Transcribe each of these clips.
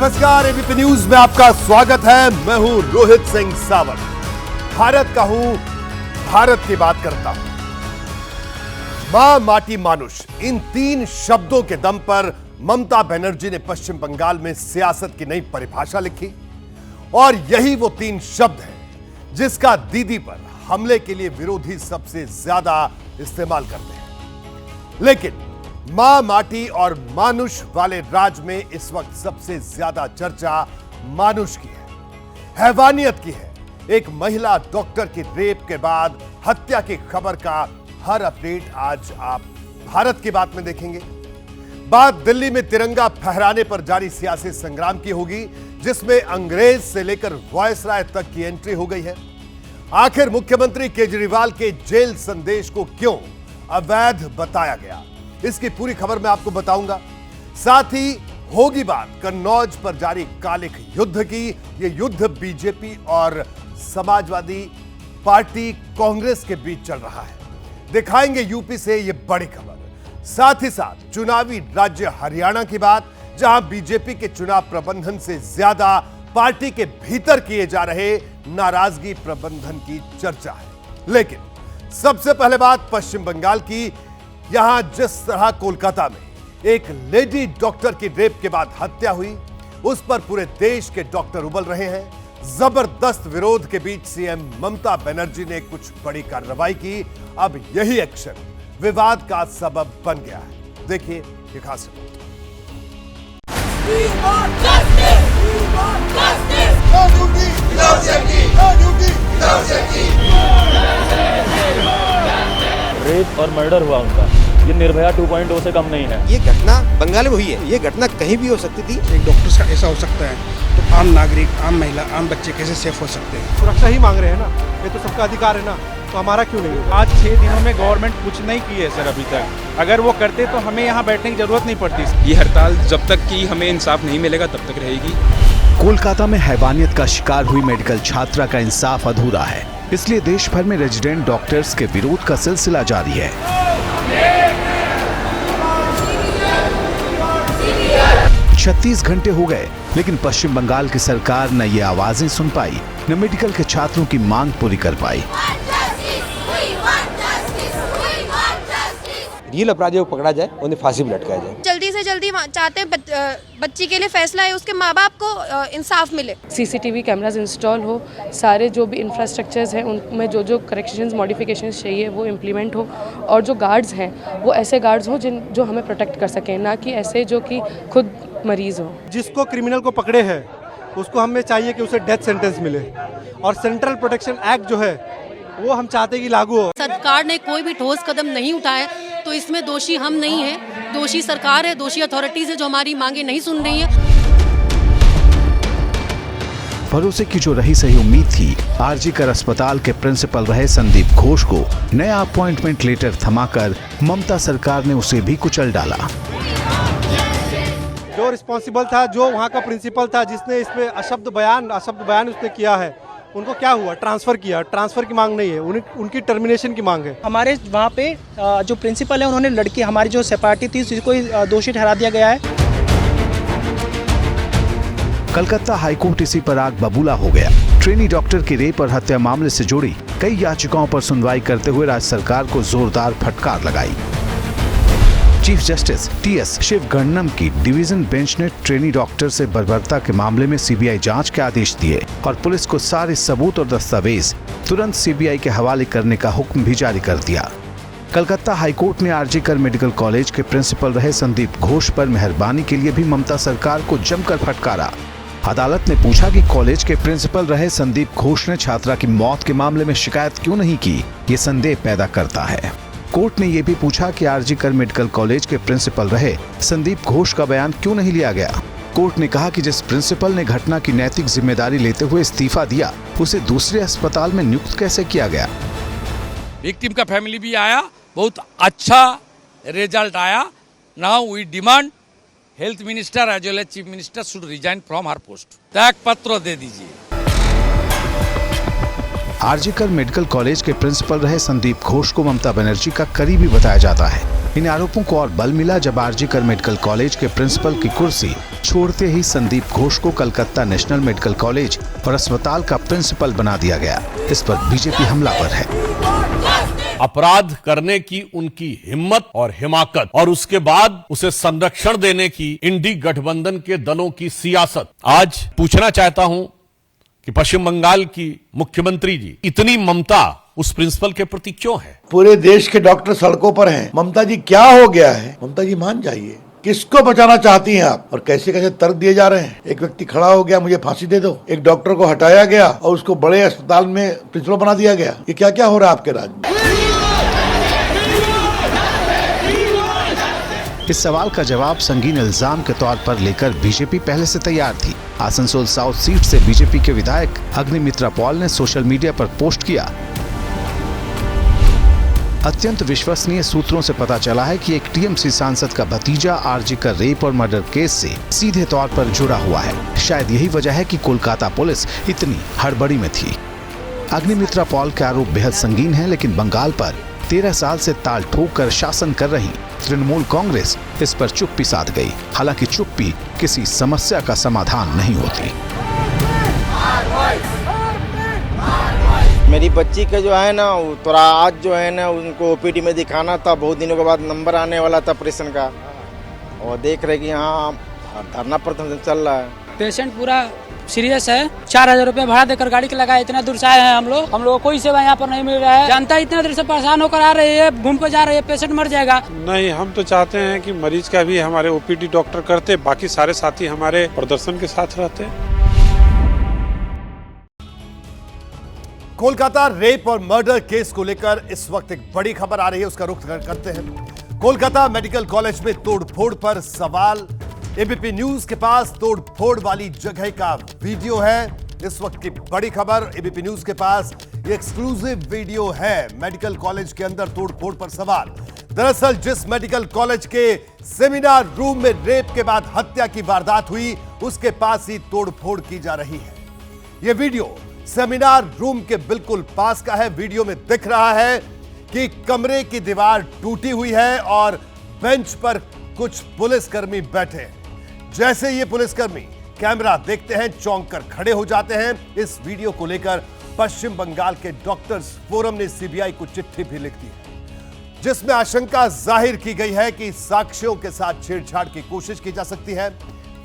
नमस्कार, ABP news में आपका स्वागत है। मैं हूं रोहित सिंह सावंत। भारत का हूं, भारत की बात करता हूं। मां, माटी, मानुष, इन तीन शब्दों के दम पर ममता बनर्जी ने पश्चिम बंगाल में सियासत की नई परिभाषा लिखी और यही वो तीन शब्द हैं जिसका दीदी पर हमले के लिए विरोधी सबसे ज्यादा इस्तेमाल करते हैं। लेकिन मां, माटी और मानुष वाले राज में इस वक्त सबसे ज्यादा चर्चा मानुष की है, हैवानियत की है। एक महिला डॉक्टर की रेप के बाद हत्या की खबर का हर अपडेट आज आप भारत की बात में देखेंगे। बात दिल्ली में तिरंगा फहराने पर जारी सियासी संग्राम की होगी, जिसमें अंग्रेज से लेकर वायसराय तक की एंट्री हो गई है। आखिर मुख्यमंत्री केजरीवाल के जेल संदेश को क्यों अवैध बताया गया, इसकी पूरी खबर मैं आपको बताऊंगा। साथ ही होगी बात कन्नौज पर जारी कालिक युद्ध की। यह युद्ध बीजेपी और समाजवादी पार्टी कांग्रेस के बीच चल रहा है। दिखाएंगे यूपी से यह बड़ी खबर। साथ ही साथ चुनावी राज्य हरियाणा की बात, जहां बीजेपी के चुनाव प्रबंधन से ज्यादा पार्टी के भीतर किए जा रहे नाराजगी प्रबंधन की चर्चा है। लेकिन सबसे पहले बात पश्चिम बंगाल की। यहां जिस तरह कोलकाता में एक लेडी डॉक्टर की रेप के बाद हत्या हुई, उस पर पूरे देश के डॉक्टर उबल रहे हैं। जबरदस्त विरोध के बीच सीएम ममता बनर्जी ने कुछ बड़ी कार्रवाई की। अब यही एक्शन विवाद का सबब बन गया है। देखिए ये खास रिपोर्ट। रेप और मर्डर हुआ उनका, ये निर्भया 2.0 से कम नहीं है। ये घटना बंगाल में हुई है, ये घटना कहीं भी हो सकती थी। एक डॉक्टर का ऐसा हो सकता है तो आम नागरिक, आम महिला, आम बच्चे कैसे सेफ हो सकते हैं? सुरक्षा ही मांग रहे हैं ना, ये तो सबका अधिकार है ना, तो हमारा क्यों नहीं? आज 6 दिनों में गवर्नमेंट कुछ नहीं की है सर अभी तक। अगर वो करते तो हमें यहाँ बैठने की जरूरत नहीं पड़ती। ये हड़ताल जब तक कि हमें इंसाफ नहीं मिलेगा तब तक रहेगी। कोलकाता में हैवानियत का शिकार हुई मेडिकल छात्रा का इंसाफ अधूरा है, इसलिए देश भर में रेजिडेंट डॉक्टर्स के विरोध का सिलसिला जारी है। 36 घंटे हो गए, लेकिन पश्चिम बंगाल की सरकार न ये आवाजें सुन पाई, न मेडिकल के छात्रों की मांग पूरी कर पाई। रियल अपराधियों को पकड़ा जाए, उन्हें फांसी पर लटकाया जाए। जल्दी से जल्दी चाहते हैं बच्ची के लिए फैसला है, उसके माँ बाप को इंसाफ मिले। सीसीटीवी कैमरास इंस्टॉल हो, सारे जो भी इंफ्रास्ट्रक्चर्स हैं उनमें जो जो करेक्शंस मॉडिफिकेशंस चाहिए वो इम्प्लीमेंट हो, और जो गार्ड्स हैं वो ऐसे गार्ड्स हो जो हमें प्रोटेक्ट कर सकें, ना कि ऐसे जो कि खुद मरीज हो। जिसको क्रिमिनल को पकड़े हैं उसको हमें चाहिए कि उसे डेथ सेंटेंस मिले, और सेंट्रल प्रोटेक्शन एक्ट जो है वो हम चाहते हैं कि लागू हो। सरकार ने कोई भी ठोस कदम नहीं उठाया, तो इसमें दोषी हम नहीं हैं, दोषी सरकार है, दोषी अथॉरिटीज है जो हमारी मांगे नहीं सुन रही है। भरोसे की जो रही सही उम्मीद थी, आरजीकर अस्पताल के प्रिंसिपल रहे संदीप घोष को नया अपॉइंटमेंट लेटर थमाकर ममता सरकार ने उसे भी कुचल डाला। जो रिस्पॉन्सिबल था, जो वहाँ का प्रिंसिपल था, जिसने इसमें अशब्द बयान उसने किया है, उनको क्या हुआ? ट्रांसफर किया। ट्रांसफर की मांग नहीं है, उनकी टर्मिनेशन की मांग है। हमारे वहाँ पे जो प्रिंसिपल है उन्होंने लड़की, हमारी जो सेपार्टी थी उसको दोषी ठहरा दिया गया है। कलकत्ता हाईकोर्ट इसी पर आग बबूला हो गया। ट्रेनी डॉक्टर की रेप और हत्या मामले से जुड़ी कई याचिकाओं पर सुनवाई करते हुए राज्य सरकार को जोरदार फटकार लगाई। चीफ जस्टिस टीएस शिवगन्नम की डिवीजन बेंच ने ट्रेनी डॉक्टर से बर्बरता के मामले में सीबीआई जांच के आदेश दिए और पुलिस को सारे सबूत और दस्तावेज तुरंत सीबीआई के हवाले करने का हुक्म भी जारी कर दिया। कलकत्ता हाईकोर्ट ने आरजीकर मेडिकल कॉलेज के प्रिंसिपल रहे संदीप घोष पर मेहरबानी के लिए भी ममता सरकार को जमकर फटकारा। अदालत ने पूछा कि कॉलेज के प्रिंसिपल रहे संदीप घोष ने छात्रा की मौत के मामले में शिकायत क्यों नहीं की, ये संदेह पैदा करता है। कोर्ट ने यह भी पूछा कि आरजीकर मेडिकल कॉलेज के प्रिंसिपल रहे संदीप घोष का बयान क्यों नहीं लिया गया। कोर्ट ने कहा कि जिस प्रिंसिपल ने घटना की नैतिक जिम्मेदारी लेते हुए इस्तीफा दिया, उसे दूसरे अस्पताल में नियुक्त कैसे किया गया। विक्टिम का फैमिली भी आया, बहुत अच्छा रिजल्ट आया। Now we demand health minister as well as chief minister should resign from her post. त्याग पत्र दे दीजिए। आरजीकर मेडिकल कॉलेज के प्रिंसिपल रहे संदीप घोष को ममता बनर्जी का करीबी बताया जाता है। इन आरोपों को और बल मिला जब आरजीकर मेडिकल कॉलेज के प्रिंसिपल की कुर्सी छोड़ते ही संदीप घोष को कलकत्ता नेशनल मेडिकल कॉलेज और अस्पताल का प्रिंसिपल बना दिया गया। इस पर बीजेपी हमलावर है। अपराध करने की उनकी हिम्मत और हिमाकत और उसके बाद उसे संरक्षण देने की इंडी गठबंधन के दलों की सियासत। आज पूछना चाहता हूं कि पश्चिम बंगाल की मुख्यमंत्री जी इतनी ममता उस प्रिंसिपल के प्रति क्यों है? पूरे देश के डॉक्टर सड़कों पर हैं। ममता जी क्या हो गया है? ममता जी मान जाइए। किसको बचाना चाहती हैं आप? और कैसे कैसे तर्क दिए जा रहे हैं। एक व्यक्ति खड़ा हो गया, मुझे फांसी दे दो। एक डॉक्टर को हटाया गया और उसको बड़े अस्पताल में प्रिंसिपल बना दिया गया। ये क्या क्या हो रहा है आपके राज्य में? इस सवाल का जवाब संगीन इल्जाम के तौर पर लेकर बीजेपी पहले से तैयार थी। आसनसोल साउथ सीट से बीजेपी के विधायक अग्निमित्रा पॉल ने सोशल मीडिया पर पोस्ट किया। अत्यंत विश्वसनीय सूत्रों से पता चला है कि एक टीएमसी सांसद का भतीजा आरजीकर रेप और मर्डर केस से सीधे तौर पर जुड़ा हुआ है। शायद यही वजह है कि कोलकाता पुलिस इतनी हड़बड़ी में थी। अग्निमित्रा पॉल के आरोप बेहद संगीन है, लेकिन बंगाल पर 13 साल से ताल ठोक कर शासन कर रही तृणमूल कांग्रेस इस पर चुप्पी साध गई। हालांकि चुप्पी किसी समस्या का समाधान नहीं होती। मेरी बच्ची का जो है ना थोड़ा आज जो है ना उनको ओपीडी में दिखाना था। बहुत दिनों के बाद नंबर आने वाला था ऑपरेशन का, और देख रहे कि यहाँ धरना प्रदर्शन चल रहा है। पेशेंट पूरा सीरियस है। 4000 रुपये भाड़ा देकर गाड़ी के लगाए, इतना दूर से आए हैं हम लोग को कोई सेवा यहाँ पर नहीं मिल रहा है। जनता इतना देर से परेशान होकर आ रही है, घूम कर जा रही है, पेशेंट मर जाएगा। नहीं, हम तो चाहते हैं कि मरीज का भी हमारे ओपीडी डॉक्टर करते, बाकी सारे साथी हमारे प्रदर्शन के साथ रहते। कोलकाता रेप और मर्डर केस को लेकर इस वक्त एक बड़ी खबर आ रही है, उसका रुख करते हैं। कोलकाता मेडिकल कॉलेज में तोड़फोड़ पर सवाल। एबीपी न्यूज के पास तोड़फोड़ वाली जगह का वीडियो है। इस वक्त की बड़ी खबर एबीपी न्यूज के पास ये एक्सक्लूसिव वीडियो है। मेडिकल कॉलेज के अंदर तोड़फोड़ पर सवाल। दरअसल जिस मेडिकल कॉलेज के सेमिनार रूम में रेप के बाद हत्या की वारदात हुई, उसके पास ही तोड़फोड़ की जा रही है। यह वीडियो सेमिनार रूम के बिल्कुल पास का है। वीडियो में दिख रहा है कि कमरे की दीवार टूटी हुई है और बेंच पर कुछ पुलिसकर्मी बैठे हैं। जैसे ये पुलिसकर्मी कैमरा देखते हैं, चौंक कर खड़े हो जाते हैं। इस वीडियो को लेकर पश्चिम बंगाल के डॉक्टर्स फोरम ने सीबीआई को चिट्ठी भी लिख दी है, जिसमें आशंका जाहिर की गई है कि साक्ष्यों के साथ छेड़छाड़ की कोशिश की जा सकती है।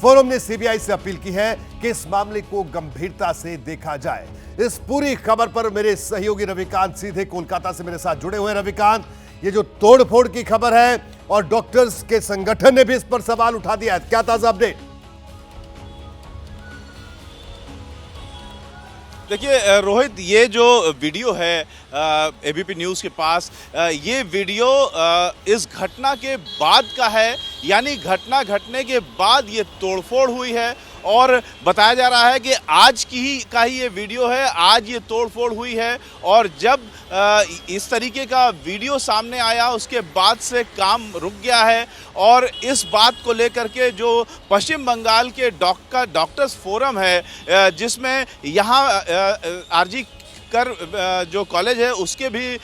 फोरम ने सीबीआई से अपील की है कि इस मामले को गंभीरता से देखा जाए। इस पूरी खबर पर मेरे सहयोगी रविकांत सीधे कोलकाता से मेरे साथ जुड़े हुए हैं। रविकांत, ये जो तोड़फोड़ की खबर है और डॉक्टर्स के संगठन ने भी इस पर सवाल उठा दिया है, क्या ताजा अपडेट? देखिए रोहित, ये जो वीडियो है एबीपी न्यूज़ के पास, ये वीडियो इस घटना के बाद का है। यानी घटना घटने के बाद ये तोड़फोड़ हुई है और बताया जा रहा है कि आज का ही ये वीडियो है। आज ये तोड़फोड़ हुई है और जब इस तरीके का वीडियो सामने आया उसके बाद से काम रुक गया है। और इस बात को लेकर के जो पश्चिम बंगाल के डॉक्टर्स फोरम है, जिसमें यहाँ आरजी कर जो कॉलेज है उसके भी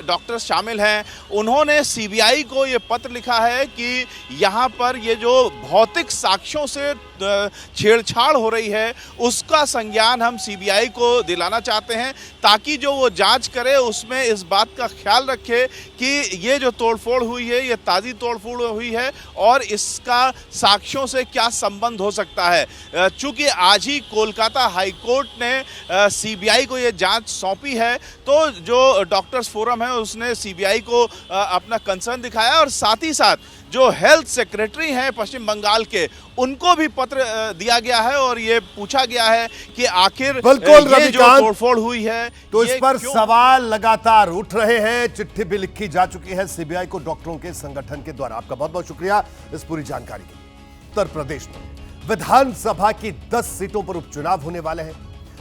डॉक्टर्स शामिल हैं, उन्होंने सीबीआई को ये पत्र लिखा है कि यहाँ पर ये जो भौतिक साक्ष्यों से छेड़छाड़ हो रही है उसका संज्ञान हम सीबीआई को दिलाना चाहते हैं, ताकि जो वो जांच करे उसमें इस बात का ख्याल रखे कि ये जो तोड़फोड़ हुई है ये ताज़ी तोड़फोड़ हुई है और इसका साक्ष्यों से क्या संबंध हो सकता है। चूँकि आज ही कोलकाता हाई कोर्ट ने सीबीआई को ये जांच सौंपी है, तो जो डॉक्टर्स फोरम है उसने सीबीआई को अपना कंसर्न दिखाया और साथ ही साथ जो हेल्थ सेक्रेटरी हैं पश्चिम बंगाल के, उनको भी पत्र दिया गया है और ये पूछा गया है कि आखिर ये जो तोड़फोड़ हुई है तो इस पर सवाल लगातार उठ रहे हैं। चिट्ठी भी लिखी जा चुकी है सीबीआई को डॉक्टरों के संगठन के द्वारा। आपका बहुत बहुत शुक्रिया इस पूरी जानकारी के लिए। उत्तर प्रदेश में विधानसभा की 10 सीटों पर उपचुनाव होने वाले हैं।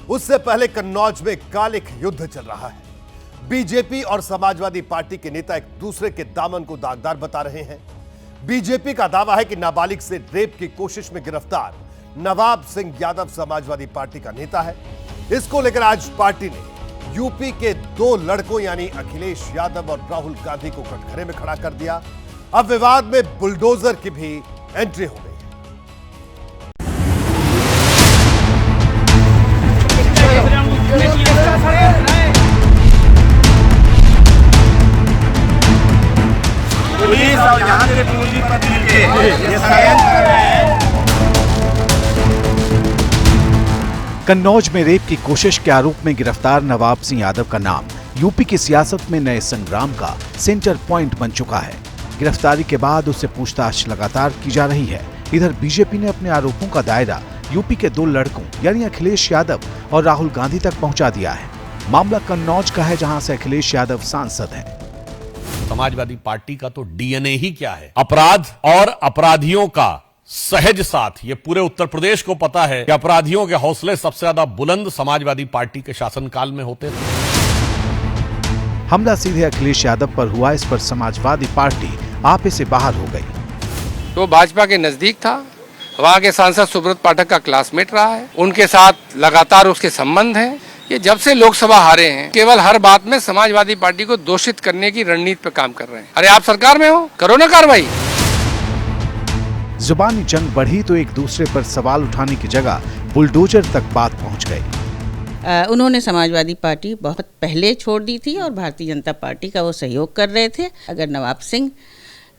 उससे पहले कन्नौज में कालिक युद्ध चल रहा है। बीजेपी और समाजवादी पार्टी के नेता एक दूसरे के दामन को दागदार बता रहे हैं। बीजेपी का दावा है कि नाबालिग से रेप की कोशिश में गिरफ्तार नवाब सिंह यादव समाजवादी पार्टी का नेता है। इसको लेकर आज पार्टी ने यूपी के 2 लड़कों यानी अखिलेश यादव और राहुल गांधी को कटघरे में खड़ा कर दिया। अब विवाद में बुलडोजर की भी एंट्री हो गई। पुलिस और यहाँ के पूंजीपति मिलके ये षड्यंत्र कर रहे हैं। कन्नौज में रेप की कोशिश के आरोप में गिरफ्तार नवाब सिंह यादव का नाम यूपी की सियासत में नए संग्राम का सेंटर पॉइंट बन चुका है। गिरफ्तारी के बाद उससे पूछताछ लगातार की जा रही है। इधर बीजेपी ने अपने आरोपों का दायरा यूपी के 2 लड़कों यानी अखिलेश यादव और राहुल गांधी तक पहुंचा दिया है। मामला कन्नौज का है, जहां से अखिलेश यादव सांसद हैं। समाजवादी पार्टी का तो डीएनए ही क्या है, अपराध और अपराधियों का सहज साथ। ये पूरे उत्तर प्रदेश को पता है कि अपराधियों के हौसले सबसे ज्यादा बुलंद समाजवादी पार्टी के शासनकाल में होते थे। हमला सीधे अखिलेश यादव पर हुआ। इस पर समाजवादी पार्टी आपे से बाहर हो गई। तो भाजपा के नजदीक था, वहां के सांसद सुब्रत पाठक का क्लासमेट रहा है, उनके साथ लगातार उसके संबंध हैं। ये जब से लोकसभा हारे हैं केवल हर बात में समाजवादी पार्टी को दोषित करने की रणनीति पर काम कर रहे हैं। अरे आप सरकार में हो, करो ना कार्रवाई। जुबानी जंग बढ़ी तो एक दूसरे पर सवाल उठाने की जगह बुलडोजर तक बात पहुंच गई। उन्होंने समाजवादी पार्टी बहुत पहले छोड़ दी थी और भारतीय जनता पार्टी का वो सहयोग कर रहे थे। अगर नवाब सिंह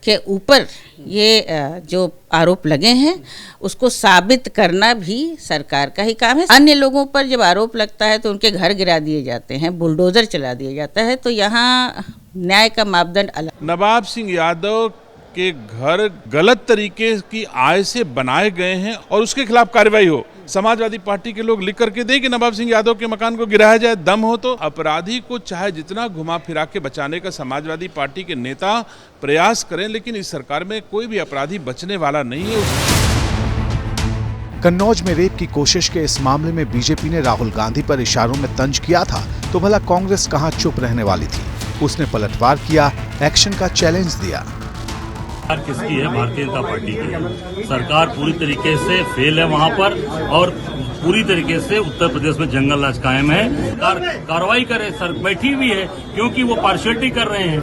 के ऊपर ये जो आरोप लगे हैं उसको साबित करना भी सरकार का ही काम है। अन्य लोगों पर जब आरोप लगता है तो उनके घर गिरा दिए जाते हैं, बुलडोजर चला दिया जाता है, तो यहाँ न्याय का मापदंड अलग। नवाब सिंह यादव के घर गलत तरीके की आय से बनाए गए हैं और उसके खिलाफ कार्रवाई हो। समाजवादी पार्टी के लोग लिख करके दें कि नवाब सिंह यादव के मकान को गिराया जाए। दम हो तो अपराधी को चाहे जितना घुमा फिरा के बचाने का समाजवादी पार्टी के नेता प्रयास करें, लेकिन इस सरकार में कोई भी अपराधी बचने वाला नहीं है। कन्नौज में रेप की कोशिश के इस मामले में बीजेपी ने राहुल गांधी पर इशारों में तंज किया था, तो भला कांग्रेस कहां चुप रहने वाली थी। उसने पलटवार किया, एक्शन का चैलेंज दिया। किसकी है? भारतीय जनता पार्टी की। सरकार पूरी तरीके से फेल है वहां पर और पूरी तरीके से उत्तर प्रदेश में जंगल राज कायम है। कार्रवाई करे, सर बैठी हुई है क्योंकि वो पार्शियलिटी कर रहे हैं।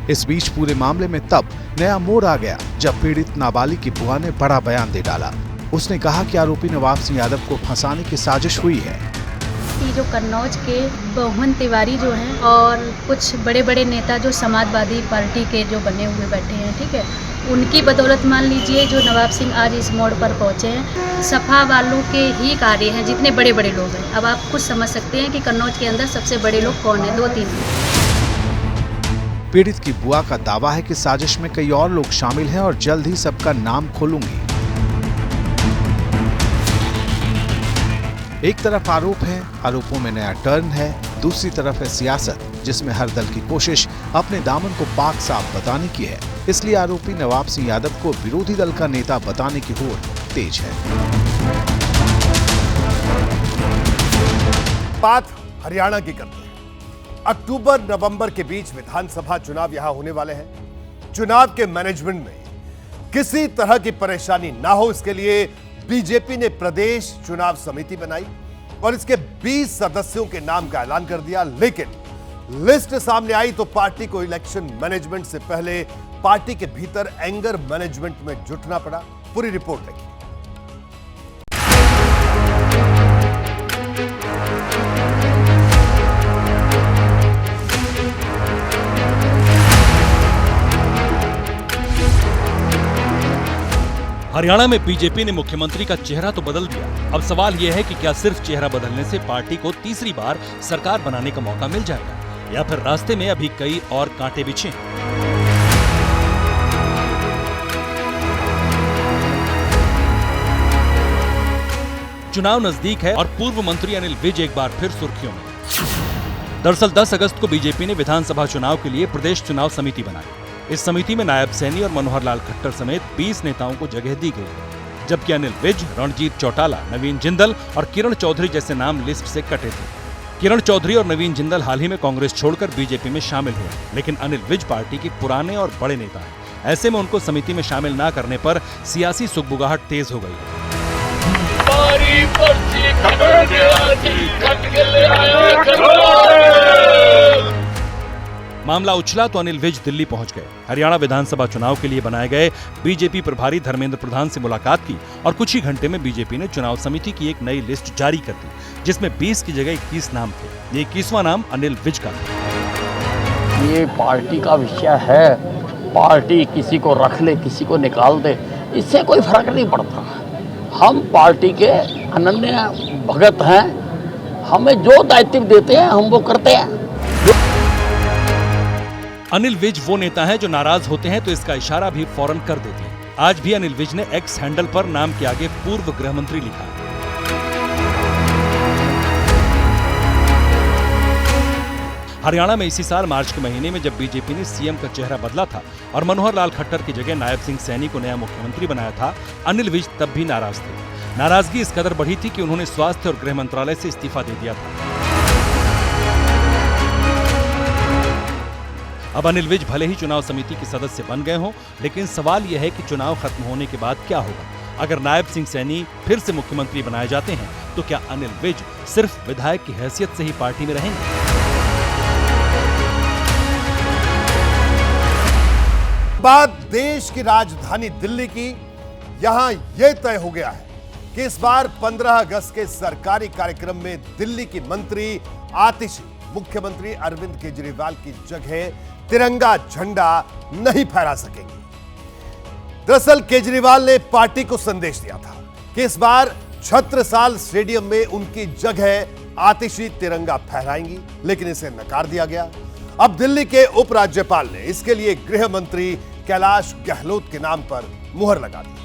इस बीच पूरे मामले में तब नया मोड़ आ गया जब पीड़ित नाबालिग की बुआ ने बड़ा बयान दे डाला। उसने कहा कि आरोपी नवाब सिंह यादव को फंसाने की साजिश हुई है। जो कन्नौज के मोहन तिवारी जो हैं और कुछ बड़े बड़े नेता जो समाजवादी पार्टी के जो बने हुए बैठे हैं, ठीक है, उनकी बदौलत मान लीजिए जो नवाब सिंह आज इस मोड़ पर पहुंचे हैं। सपा वालों के ही कार्य हैं जितने बड़े बड़े लोग हैं। अब आप खुद समझ सकते हैं कि कन्नौज के अंदर सबसे बड़े लोग कौन है, 2-3। पीड़ित की बुआ का दावा है कि साजिश में कई और लोग शामिल हैं और जल्द ही सबका नाम खोलूंगी। एक तरफ आरोप है, आरोपों में नया टर्न है, दूसरी तरफ है सियासत जिसमें हर दल की कोशिश अपने दामन को पाक साफ बताने की है। इसलिए आरोपी नवाब सिंह यादव को विरोधी दल का नेता बताने की होड़ तेज है। बात हरियाणा की करते हैं। अक्टूबर नवंबर के बीच विधानसभा चुनाव यहां होने वाले हैं। चुनाव के मैनेजमेंट में किसी तरह की परेशानी ना हो, इसके लिए बीजेपी ने प्रदेश चुनाव समिति बनाई और इसके 20 सदस्यों के नाम का ऐलान कर दिया। लेकिन लिस्ट सामने आई तो पार्टी को इलेक्शन मैनेजमेंट से पहले पार्टी के भीतर एंगर मैनेजमेंट में जुटना पड़ा। पूरी रिपोर्ट देखिए। हरियाणा में बीजेपी ने मुख्यमंत्री का चेहरा तो बदल दिया। अब सवाल यह है कि क्या सिर्फ चेहरा बदलने से पार्टी को तीसरी बार सरकार बनाने का मौका मिल जाएगा या फिर रास्ते में अभी कई और कांटे बिछे हैं। चुनाव नजदीक है और पूर्व मंत्री अनिल विज एक बार फिर सुर्खियों में। दरअसल 10 अगस्त को बीजेपी ने विधानसभा चुनाव के लिए प्रदेश चुनाव समिति बनाई। इस समिति में नायब सैनी और मनोहर लाल खट्टर समेत 20 नेताओं को जगह दी गई, जबकि अनिल विज, रणजीत चौटाला, नवीन जिंदल और किरण चौधरी जैसे नाम लिस्ट से कटे थे। किरण चौधरी और नवीन जिंदल हाल ही में कांग्रेस छोड़कर बीजेपी में शामिल हुए, लेकिन अनिल विज पार्टी के पुराने और बड़े नेता हैं। ऐसे में उनको समिति में शामिल न करने पर सियासी सुगबुगाहट तेज हो गई है। मामला उछला तो अनिल विज दिल्ली पहुंच गए। हरियाणा विधानसभा चुनाव के लिए बनाए गए बीजेपी प्रभारी धर्मेंद्र प्रधान से मुलाकात की और कुछ ही घंटे में बीजेपी ने चुनाव समिति की एक नई लिस्ट जारी कर दी, जिसमें 20 की जगह 21 नाम थे। ये 21वां नाम अनिल विज का था। ये पार्टी का विषय है, पार्टी किसी को रख ले किसी को निकाल दे, इससे कोई फर्क नहीं पड़ता। हम पार्टी के अनन्य भगत हैं, हमें जो दायित्व देते हैं हम वो करते हैं। अनिल विज वो नेता हैं जो नाराज होते हैं तो इसका इशारा भी फौरन कर देते हैं। आज भी अनिल विज ने एक्स हैंडल पर नाम के आगे पूर्व गृह मंत्री लिखा है। हरियाणा में इसी साल मार्च के महीने में जब बीजेपी ने सीएम का चेहरा बदला था और मनोहर लाल खट्टर की जगह नायब सिंह सैनी को नया मुख्यमंत्री बनाया था, अनिल विज तब भी नाराज थे। नाराजगी इस कदर बढ़ी थी कि उन्होंने स्वास्थ्य और गृह मंत्रालय से इस्तीफा दे दिया था। अब अनिल विज भले ही चुनाव समिति के सदस्य बन गए हों, लेकिन सवाल यह है कि चुनाव खत्म होने के बाद क्या होगा। अगर नायब सिंह सैनी फिर से मुख्यमंत्री बनाए जाते हैं तो क्या अनिल विज सिर्फ विधायक की हैसियत से ही पार्टी में रहेंगे? बात देश की राजधानी दिल्ली की। यहां यह तय हो गया है कि इस बार 15 अगस्त के सरकारी कार्यक्रम में दिल्ली की मंत्री आतिशी मुख्यमंत्री अरविंद केजरीवाल की जगह तिरंगा झंडा नहीं फहरा सकेंगी। दरअसल केजरीवाल ने पार्टी को संदेश दिया था कि इस बार छत्रसाल स्टेडियम में उनकी जगह आतिशी तिरंगा फहराएंगी, लेकिन इसे नकार दिया गया। अब दिल्ली के उपराज्यपाल ने इसके लिए गृह मंत्री कैलाश गहलोत के नाम पर मुहर लगा दी।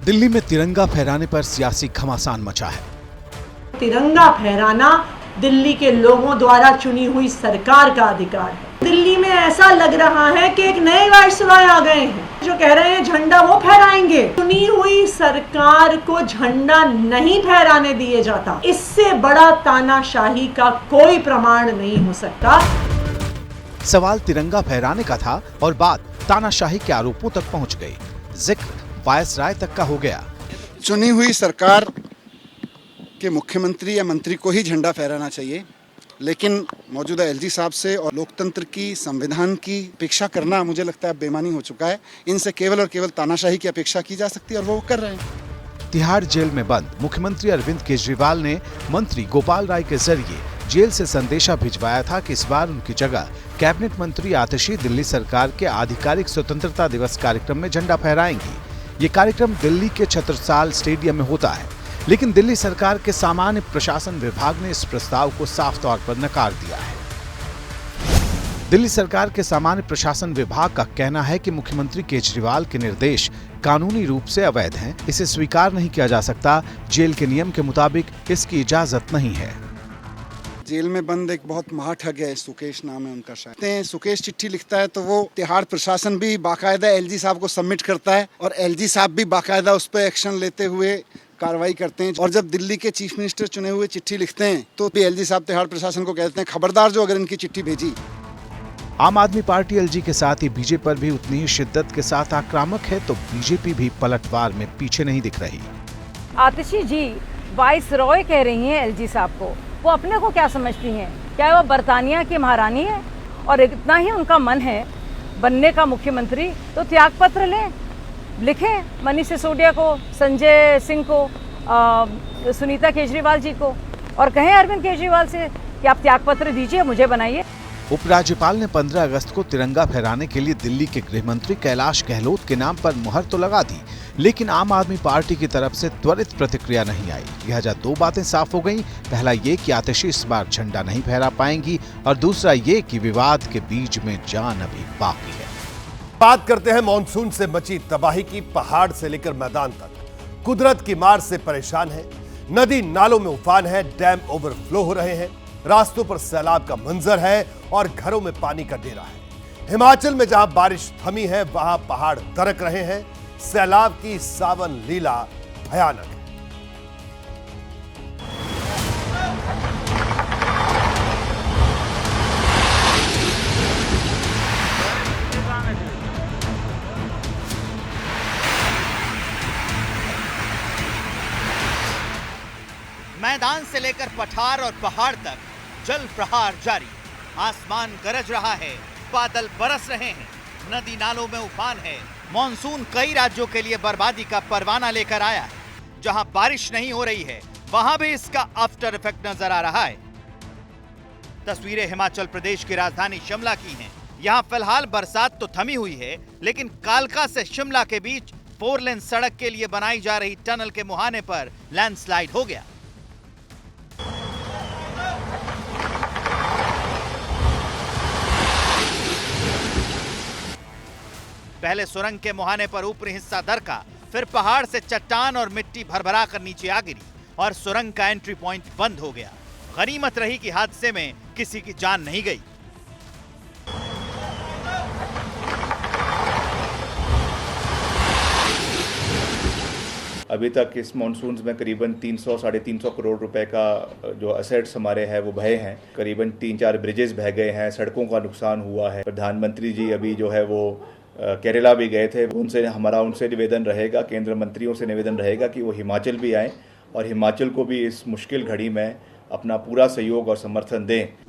दिल्ली में तिरंगा फहराने पर सियासी घमासान मचा है। तिरंगा फहराना दिल्ली के लोगों द्वारा चुनी हुई सरकार का अधिकार है। दिल्ली में ऐसा लग रहा है कि एक नए वायसराय आ गए हैं जो कह रहे हैं झंडा वो फहराएंगे। चुनी हुई सरकार को झंडा नहीं फहराने दिए जाता, इससे बड़ा तानाशाही का कोई प्रमाण नहीं हो सकता। सवाल तिरंगा फहराने का था और बात तानाशाही के आरोपों तक पहुंच गई। जिक्र वायसराय तक का हो गया। चुनी हुई सरकार के मुख्यमंत्री या मंत्री को ही झंडा फहराना चाहिए, लेकिन मौजूदा एलजी साहब से और लोकतंत्र की, संविधान की अपेक्षा करना मुझे लगता है बेईमानी हो चुका है। इनसे केवल और केवल तानाशाही की अपेक्षा की जा सकती है और वो कर रहे हैं। तिहाड़ जेल में बंद मुख्यमंत्री अरविंद केजरीवाल ने मंत्री गोपाल राय के जरिए जेल से संदेशा भिजवाया था कि इस बार उनकी जगह कैबिनेट मंत्री आतिशी दिल्ली सरकार के आधिकारिक स्वतंत्रता दिवस कार्यक्रम में झंडा फहराएंगी। ये कार्यक्रम दिल्ली के छत्रसाल स्टेडियम में होता है, लेकिन दिल्ली सरकार के सामान्य प्रशासन विभाग ने इस प्रस्ताव को साफ तौर पर नकार दिया है। दिल्ली सरकार के सामान्य प्रशासन विभाग का कहना है कि मुख्यमंत्री केजरीवाल के निर्देश कानूनी रूप से अवैध हैं, इसे स्वीकार नहीं किया जा सकता। जेल के नियम के मुताबिक इसकी इजाजत नहीं है। जेल में बंद एक बहुत महाठग है, सुकेश नाम है उनका, शायद सुकेश चिट्ठी लिखता है तो वो तिहाड़ प्रशासन भी बाकायदा एलजी साहब को सबमिट करता है और एलजी साहब भी बाकायदा उस पर एक्शन लेते हुए कार्रवाई करते हैं। और जब दिल्ली के चीफ मिनिस्टर चुने हुए चिट्ठी लिखते हैं तो भी एलजी साहब तिहाड़ प्रशासन को कहते हैं खबरदार जो अगर इनकी चिट्ठी भेजी। आम आदमी पार्टी एलजी के साथ ही बीजेपी पर भी उतनी ही शिद्दत के साथ आक्रामक है, तो बीजेपी भी पलटवार में पीछे नहीं दिख रही। आतिशी जी वाइसरॉय कह रही हैं एलजी साहब को, वो अपने को क्या समझती हैं? क्या वो बरतानिया की महारानी है? और इतना ही उनका मन है बनने का मुख्यमंत्री तो त्यागपत्र लें, लिखें मनीष सिसोदिया को, संजय सिंह को, सुनीता केजरीवाल जी को, और कहें अरविंद केजरीवाल से कि आप त्यागपत्र दीजिए, मुझे बनाइए। उपराज्यपाल ने 15 अगस्त को तिरंगा फहराने के लिए दिल्ली के गृह मंत्री कैलाश गहलोत के नाम पर मुहर तो लगा दी, लेकिन आम आदमी पार्टी की तरफ से त्वरित प्रतिक्रिया नहीं आई। लिहाजा दो बातें साफ हो गईं। पहला ये कि आतिशी इस बार झंडा नहीं फहरा पाएंगी, और दूसरा ये कि विवाद के बीच में जान अभी बाकी है। बात करते हैं मॉनसून से मची तबाही की। पहाड़ से लेकर मैदान तक कुदरत की मार से परेशान है। नदी नालों में उफान है, डैम ओवरफ्लो हो रहे हैं, रास्तों पर सैलाब का मंजर है और घरों में पानी का डेरा है। हिमाचल में जहां बारिश थमी है वहां पहाड़ दरक रहे हैं। सैलाब की सावन लीला भयानक है। मैदान से लेकर पठार और पहाड़ तक जल प्रहार जारी। आसमान गरज रहा है, बादल बरस रहे हैं, नदी नालों में उफान है। मॉनसून कई राज्यों के लिए बर्बादी का परवाना लेकर आया है। जहां बारिश नहीं हो रही है, वहां भी इसका आफ्टर इफेक्ट नजर आ रहा है। तस्वीरें हिमाचल प्रदेश की राजधानी शिमला की हैं। यहां फिलहाल बरसात तो थमी हुई है, लेकिन कालका से शिमला के बीच 4 लेन सड़क के लिए बनाई जा रही टनल के मुहाने पर लैंडस्लाइड हो गया। पहले सुरंग के मुहाने पर ऊपरी हिस्सा दरका, फिर पहाड़ से चट्टान और मिट्टी भरभरा कर नीचे आ गिरी और सुरंग का एंट्री पॉइंट बंद हो गया। गनीमत रही कि हादसे में किसी की जान नहीं गई। अभी तक इस मॉनसून में करीबन 300-350 करोड़ रुपए का जो असेट्स हमारे हैं वो बहे हैं। करीबन 3-4 ब्रिजेस बह गए हैं, सड़कों का नुकसान हुआ है। प्रधानमंत्री जी अभी जो है वो केरला भी गए थे। उनसे निवेदन रहेगा, केंद्र मंत्रियों से निवेदन रहेगा कि वो हिमाचल भी आएँ और हिमाचल को भी इस मुश्किल घड़ी में अपना पूरा सहयोग और समर्थन दें।